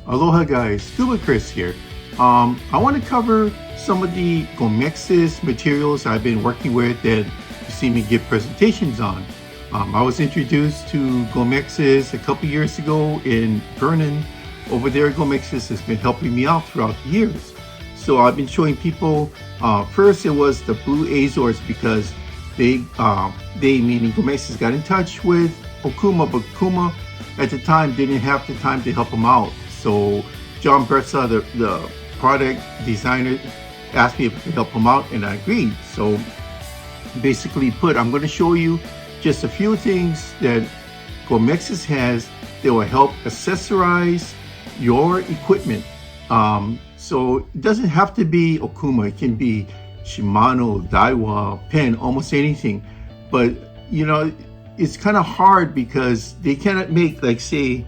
Aloha guys, Scuba Chris here. I want to cover some of the Gomexus materials I've been working with that you see me give presentations on. I was introduced to Gomexus a couple years ago in Vernon. Over there, Gomexus has been helping me out throughout the years. So I've been showing people, first it was the Blue Azores because they meaning Gomexus got in touch with Okuma, but Okuma at the time didn't have the time to help them out. So John Bretza, the product designer, asked me if I could help him out, and I agreed. So basically I'm going to show you just a few things that Gomexus has that will help accessorize your equipment. So it doesn't have to be Okuma, it can be Shimano, Daiwa, Pen, almost anything. But you know, it's kind of hard because they cannot make, like, say,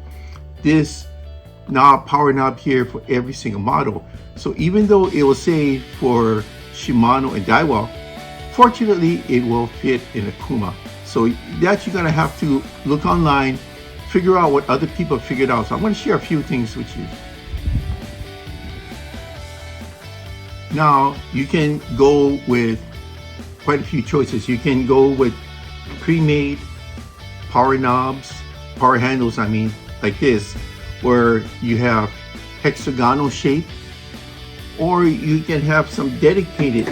this power knob here for every single model. So even though it will say for Shimano and Daiwa, fortunately it will fit in Okuma. So that you're gonna have to look online, figure out what other people have figured out. So I'm gonna share a few things with you. Now you can go with quite a few choices. You can go with pre-made power knobs, power handles, I mean, like this, where you have hexagonal shape, or you can have some dedicated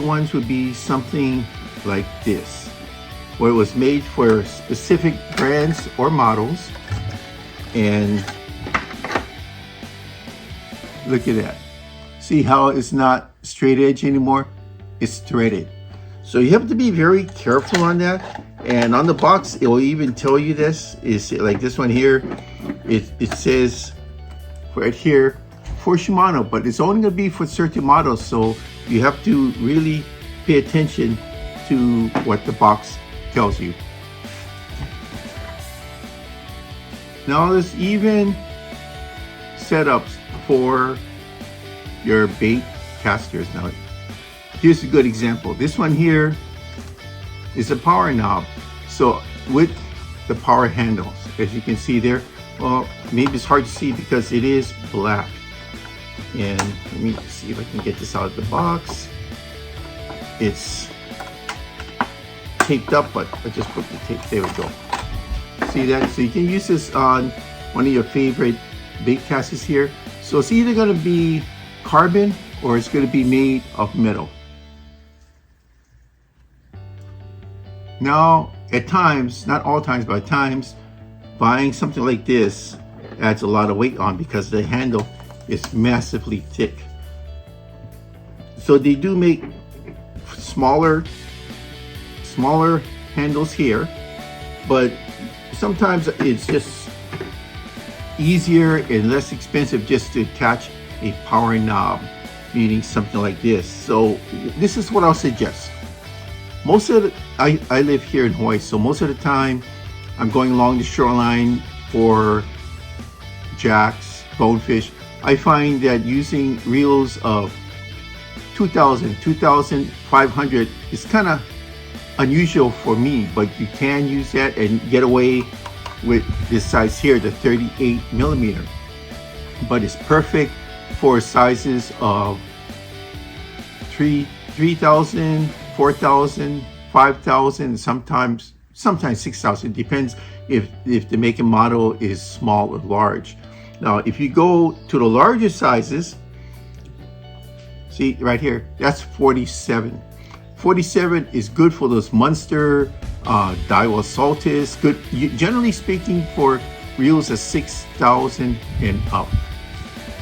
ones would be something like this, where it was made for specific brands or models. And look at that. See how it's not straight edge anymore? It's threaded. So you have to be very careful on that. And on the box, it will even tell you this. Is like this one here. It says right here for Shimano, but it's only going to be for certain models. So you have to really pay attention to what the box tells you. Now there's even setups for your bait casters. Now here's a good example. This one here is a power knob. So with the power handles, as you can see there, well, maybe it's hard to see because it is black. And let me see if I can get this out of the box. It's taped up, but I just put the tape, there we go. See that? So you can use this on one of your favorite bait casters here. So it's either gonna be carbon or it's gonna be made of metal. Now, at times, not all times, but at times, buying something like this adds a lot of weight on because the handle is massively thick. So they do make smaller handles here, but sometimes it's just easier and less expensive just to attach a power knob, meaning something like this. So this is what I'll suggest. Most of the, I live here in Hawaii, so most of the time I'm going along the shoreline for jacks, bonefish. I find that using reels of 2,000, 2,500 is kind of unusual for me, but you can use that and get away with this size here, the 38 millimeter. But it's perfect for sizes of 3,000, 4,000, 5,000, sometimes 6,000. Depends if the make and model is small or large. Now, if you go to the larger sizes, see right here, that's 47. 47 is good for those Munster, Daiwa Saltis. Good, generally speaking, for reels of 6,000 and up.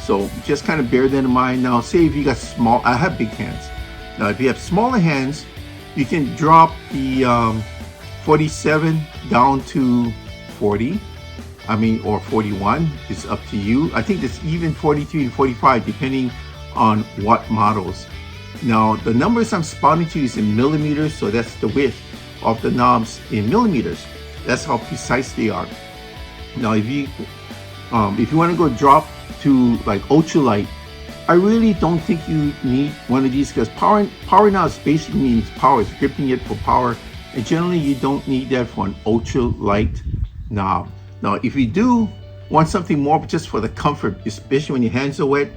So just kind of bear that in mind. Now, say if you got small, I have big hands. Now, if you have smaller hands, you can drop the 47 down to 40. I mean, or 41. It's up to you. I think it's even 43 and 45, depending on what models. Now, the numbers I'm spotting to is in millimeters, so that's the width of the knobs in millimeters. That's how precise they are. Now, if you want to go drop to like ultralight, I really don't think you need one of these because power knobs basically means power. It's gripping it for power, and generally you don't need that for an ultra light knob. Now, if you do want something more just for the comfort, especially when your hands are wet,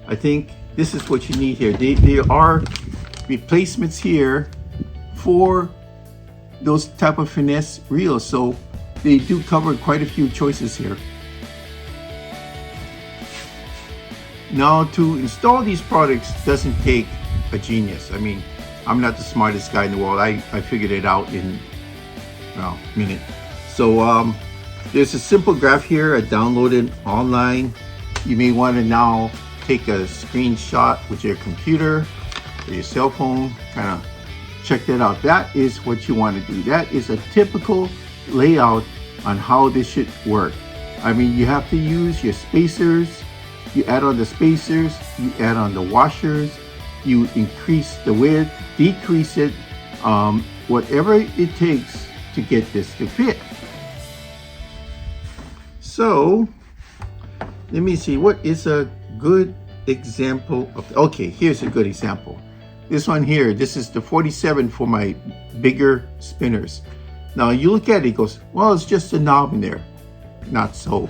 I think this is what you need here. There are replacements here for those type of finesse reels, so they do cover quite a few choices here. Now, to install these products doesn't take a genius. I mean, I'm not the smartest guy in the world. I figured it out in a minute. So there's a simple graph here I downloaded online. You may want to now take a screenshot with your computer or your cell phone, kind of check that out. That is what you want to do. That is a typical layout on how this should work. I mean, you have to use your spacers. You add on the spacers, you add on the washers, you increase the width, decrease it, whatever it takes to get this to fit. So let me see, what is a good example of, okay, here's a good example. This one here, this is the 47 for my bigger spinners. Now you look at it, it goes, well, it's just a knob in there. Not so.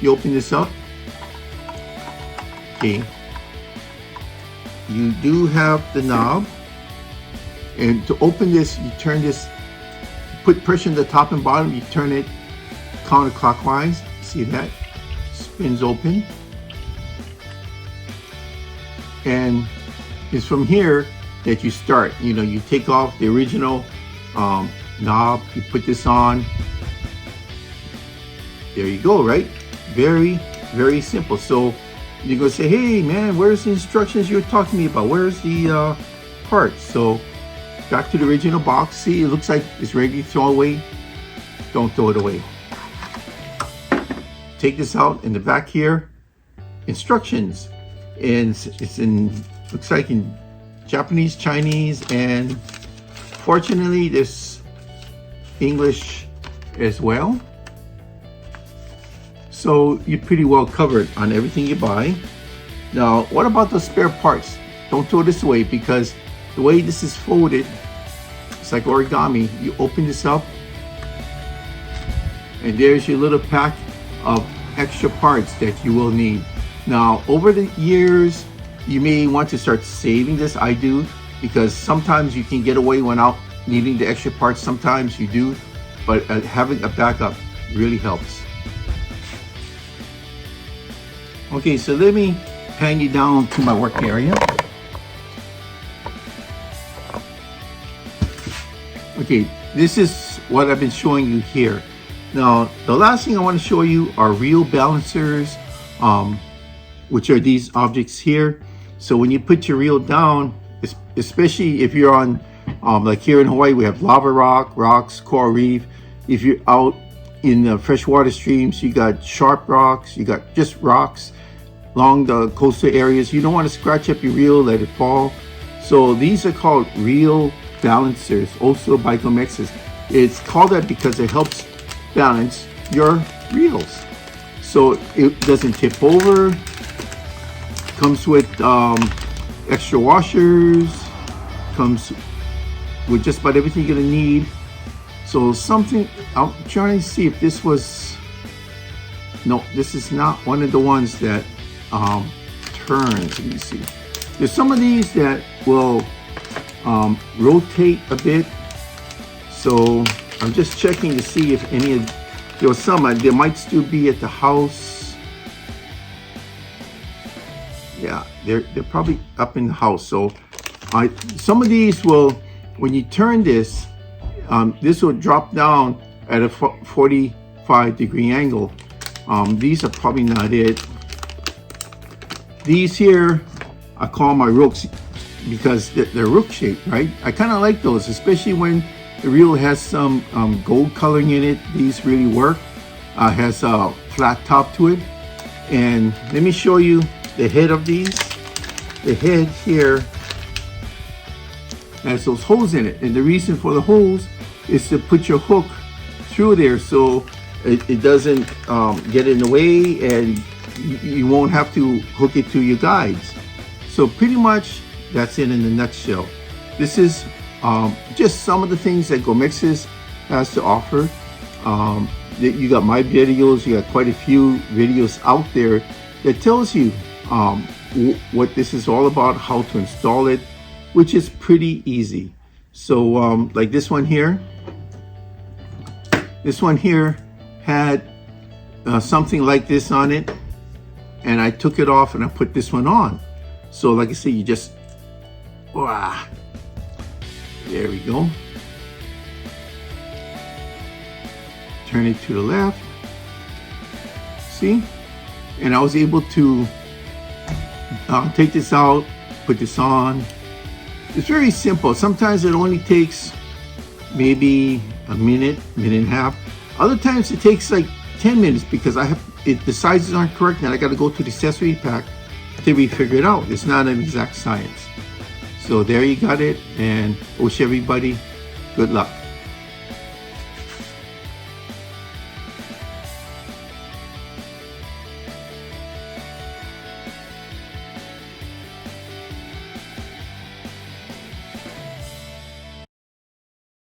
You open this up. Okay, you do have the knob, and to open this, you turn this, put pressure on the top and bottom, you turn it counterclockwise. See that? Spins open, and it's from here that you start. You know, you take off the original knob, you put this on. There you go, right? Very, very simple. So you're gonna say, hey man, where's the instructions you were talking to me about? Where's the parts? So back to the original box. See, it looks like it's ready to throw away. Don't throw it away. Take this out in the back here. Instructions. And it's in, looks like in Japanese, Chinese, and fortunately there's English as well. So you're pretty well covered on everything you buy. Now, what about the spare parts? Don't throw this away, because the way this is folded, it's like origami. You open this up, and there's your little pack of extra parts that you will need. Now, over the years, you may want to start saving this. I do, because sometimes you can get away without needing the extra parts. Sometimes you do, but having a backup really helps. Okay, so let me hang you down to my work area. Okay, this is what I've been showing you here. Now, the last thing I want to show you are reel balancers, which are these objects here. So when you put your reel down, especially if you're on, like here in Hawaii, we have lava rocks, coral reef. If you're out in the freshwater streams, you got sharp rocks, you got just rocks along the coastal areas. You don't want to scratch up your reel, let it fall. So these are called reel balancers, also by Gomexus. It's called that because it helps balance your reels so it doesn't tip over. Comes with extra washers, comes with just about everything you're gonna need. So something, I'm trying to see if this was, no, this is not one of the ones that turns. Let me see. There's some of these that will rotate a bit. So I'm just checking to see if any of, there was some, there might still be at the house. Yeah, they're probably up in the house. So some of these will, when you turn this, this will drop down at a 45-degree angle. These are probably not it. These here, I call my rooks because they're rook shaped, right? I kind of like those, especially when the reel has some gold coloring in it. These really work. Has a flat top to it. And let me show you the head of these. The head here has those holes in it, and the reason for the holes is to put your hook through there so it doesn't get in the way, and you won't have to hook it to your guides. So pretty much that's it in a nutshell. This is just some of the things that Gomexus has to offer. you got my videos, you got quite a few videos out there that tells you what this is all about, how to install it, which is pretty easy. So like this one here had something like this on it, and I took it off and I put this one on. So like I say, you just, wow, there we go. Turn it to the left, see? And I was able to take this out, put this on. It's very simple. Sometimes it only takes maybe a minute, minute and a half. Other times it takes like 10 minutes because the sizes aren't correct and I got to go to the accessory pack to figure it out. It's not an exact science. So there you got it, and I wish everybody good luck.